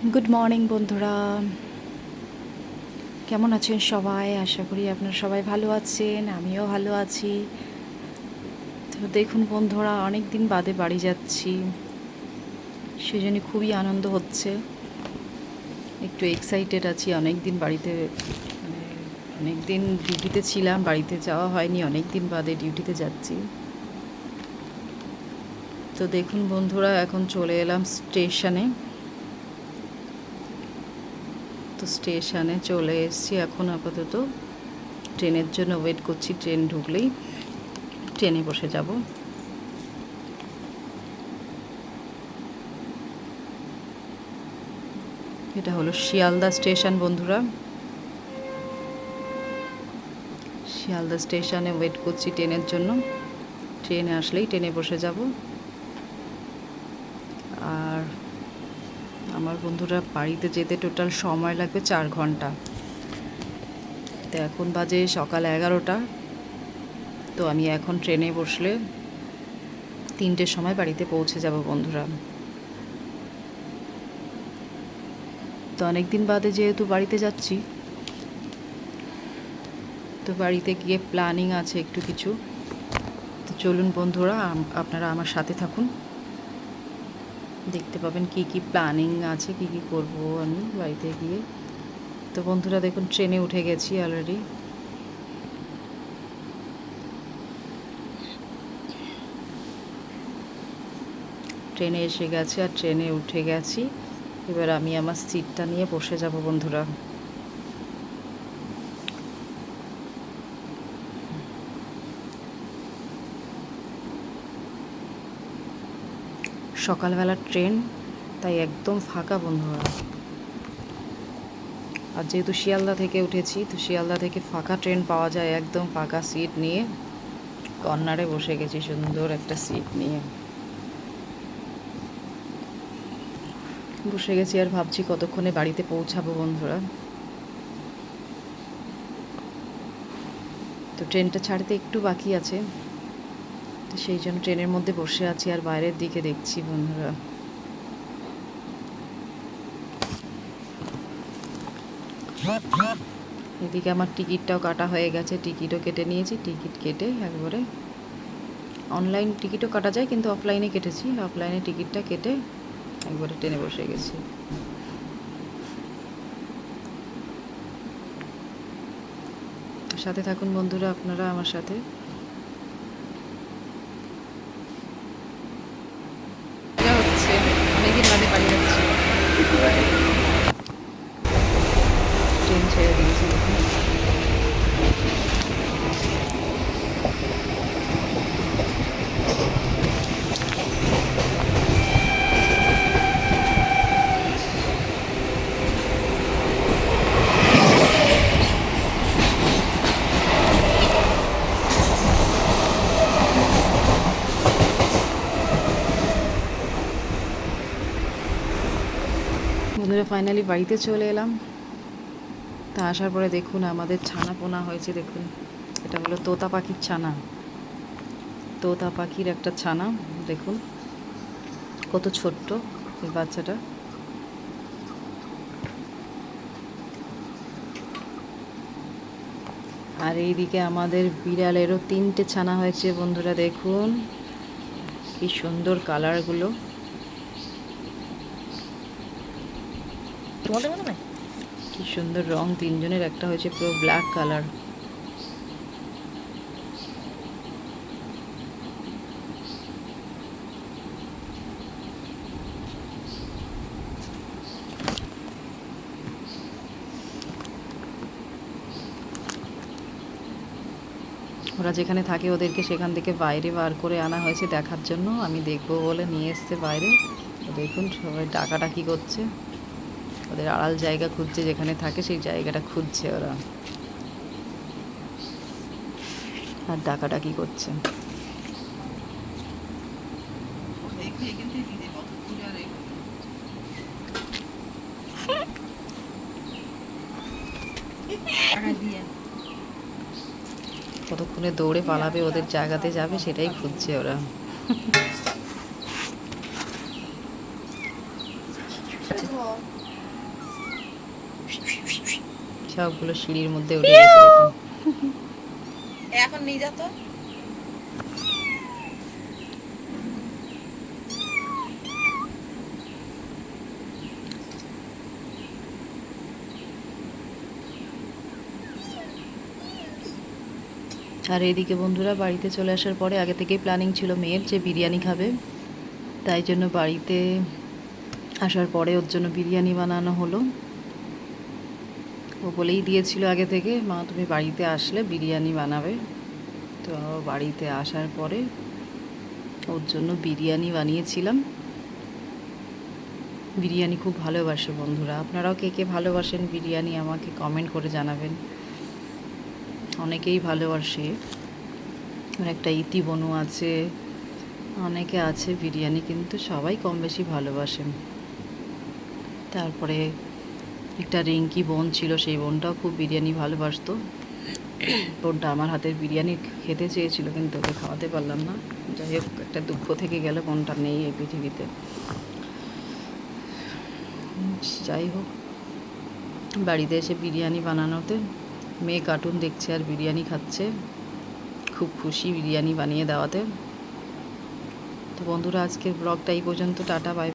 Good morning বন্ধুরা, কেমন আছেন সবাই? আশা করি আপনারা সবাই ভালো আছেন, আমিও ভালো আছি। তো দেখুন বন্ধুরা, অনেক দিন বাদে বাড়ি যাচ্ছি, সেজন্য খুবই আনন্দ হচ্ছে, একটু এক্সাইটেড আছি। অনেক দিন বাড়িতে মানে অনেক দিন ডিউটিতে ছিলাম, বাড়িতে যাওয়া হয়নি, অনেক দিন বাদে ডিউটিতে যাচ্ছি। তো দেখুন বন্ধুরা, এখন চলে এলাম স্টেশনে। তো স্টেশনে চলে এসেছি, এখন আপাতত ট্রেনের জন্য ওয়েট করছি। ট্রেন ঢুকলেই ট্রেনে বসে যাব। এটা হলো শিয়ালদা স্টেশন বন্ধুরা। শিয়ালদা স্টেশনে ওয়েট করছি ট্রেনের জন্য। ট্রেনে আসলেই ট্রেনে বসে যাব। আর আমার বন্ধুরা বাড়িতে যেতে টোটাল সময় লাগবে 4 ঘন্টা। তো এখন বাজে সকাল 11টা। তো আমি এখন ট্রেনে বসলে 3টের সময় বাড়িতে পৌঁছে যাব বন্ধুরা। তো অনেক দিন বাদে যেহেতু বাড়িতে যাচ্ছি, তো বাড়িতে গিয়ে প্ল্যানিং আছে একটু কিছু। তো চলুন বন্ধুরা, আপনারা আমার সাথে থাকুন, দেখতে পাবেন কি কি প্ল্যানিং আছে, কি কি করব আমি বাড়িতে গিয়ে। তো বন্ধুরা দেখুন, ট্রেনে উঠে গেছি অলরেডি। ট্রেনে এসে গেছে আর ট্রেনে উঠে গেছি। এবার আমি আমার সিটটা নিয়ে বসে যাব বন্ধুরা। সকালবেলার ট্রেন, তাই একদম ফাঁকা বন্ধুরা। আর যেহেতু শিয়ালদা থেকে উঠেছি, তো শিয়ালদা থেকে ফাঁকা ট্রেন পাওয়া যায়, একদম ফাঁকা সিট নিয়ে কর্নারে বসে গেছি, সুন্দর একটা সিট নিয়ে বসে গেছি। আর ভাবছি কতক্ষণে বাড়িতে পৌঁছাবো বন্ধুরা। তো ট্রেনটা ছাড়তে একটু বাকি আছে, তো সেই জন্য ট্রেনের মধ্যে বসে আছি আর বাইরের দিকে দেখছি বন্ধুরা। এদিকে আমার টিকিটটাও কাটা হয়ে গেছে, টিকিটও কেটে নিয়েছি। টিকিট কেটে একবারে, অনলাইন টিকিটও কাটা যায় কিন্তু অফলাইনে কেটেছি, অফলাইনে টিকিটটা কেটে একবারে ট্রেনে বসে গেছি। সাথে থাকুন বন্ধুরা আপনারা আমার সাথে। হচ্ছে অনেকদিন বাদে বাড়ি যাচ্ছি, ট্রেন ছেড়ে দিয়েছি দেখুন। বন্ধুরা ফাইনালি বাড়িতে চলে এলাম। তা আসার পরে দেখুন আমাদের ছানা পোনা হয়েছে, দেখুন এটা হলো তোতা পাখির ছানা। তোতা পাখির একটা ছানা, দেখুন কত ছোট্ট এই বাচ্চাটা। আর এইদিকে আমাদের বিড়ালেরও 3টে ছানা হয়েছে বন্ধুরা, দেখুন কি সুন্দর কালারগুলো। কি সুন্দর রং, 3জনের একটা হয়েছে পুরো ব্ল্যাক কালার। ওরা যেখানে থাকে ওদেরকে সেখান থেকে বাইরে বার করে আনা হয়েছে দেখার জন্য, আমি দেখবো বলে নিয়ে এসছে বাইরে। দেখুন সবাই ডাকাডাকি করছে, ওদের আড়াল জায়গা খুঁজছে, যেখানে থাকে সেই জায়গাটা খুঁজছে ওরা, আর ডাকাডাকি করছে। কতক্ষণে দৌড়ে পালাবে, ওদের জায়গাতে যাবে, সেটাই খুঁজছে ওরা। সবগুলো সিঁড়ির মধ্যে উঠে গেছে দেখুন। এখন নিয়ে যা তো। আর এদিকে বন্ধুরা বাড়িতে চলে আসার পরে আগে থেকেই প্ল্যানিং ছিল মেয়ের যে বিরিয়ানি খাবে, তাই জন্য বাড়িতে আসার পরে ওর জন্য বিরিয়ানি বানানো হলো। ও বলেই দিয়েছিল আগে থেকে, মা তুমি বাড়িতে আসলে বিরিয়ানি বানাবে। তো বাড়িতে আসার পরে ওর জন্য বিরিয়ানি বানিয়েছিলাম। বিরিয়ানি খুব ভালোবাসে বন্ধুরা, আপনারাও কে কে ভালোবাসেন বিরিয়ানি আমাকে কমেন্ট করে জানাবেন। অনেকেই ভালোবাসে, একটা ইতি বনু আছে, অনেকে আছে বিরিয়ানি কিন্তু সবাই কম বেশি ভালোবাসেন। তারপরে একটা রিঙ্কি বোন ছিল, সেই বোনটাও খুব বিরিয়ানি ভালোবাসতো। বোনটা আমার হাতের বিরিয়ানি খেতে চেয়েছিল কিন্তু ওকে খাওয়াতে পারলাম না। যাই হোক, একটা দুঃখ থেকে গেল, বোনটা নেই এই পৃথিবীতে। যাই হোক, বাড়িতে এসে বিরিয়ানি বানানোতে মেয়ে কার্টুন দেখছে আর বিরিয়ানি খাচ্ছে, খুব খুশি বিরিয়ানি বানিয়ে দেওয়াতে। তো বন্ধুরা, আজকের ব্লগটা এই পর্যন্ত। Tata, by.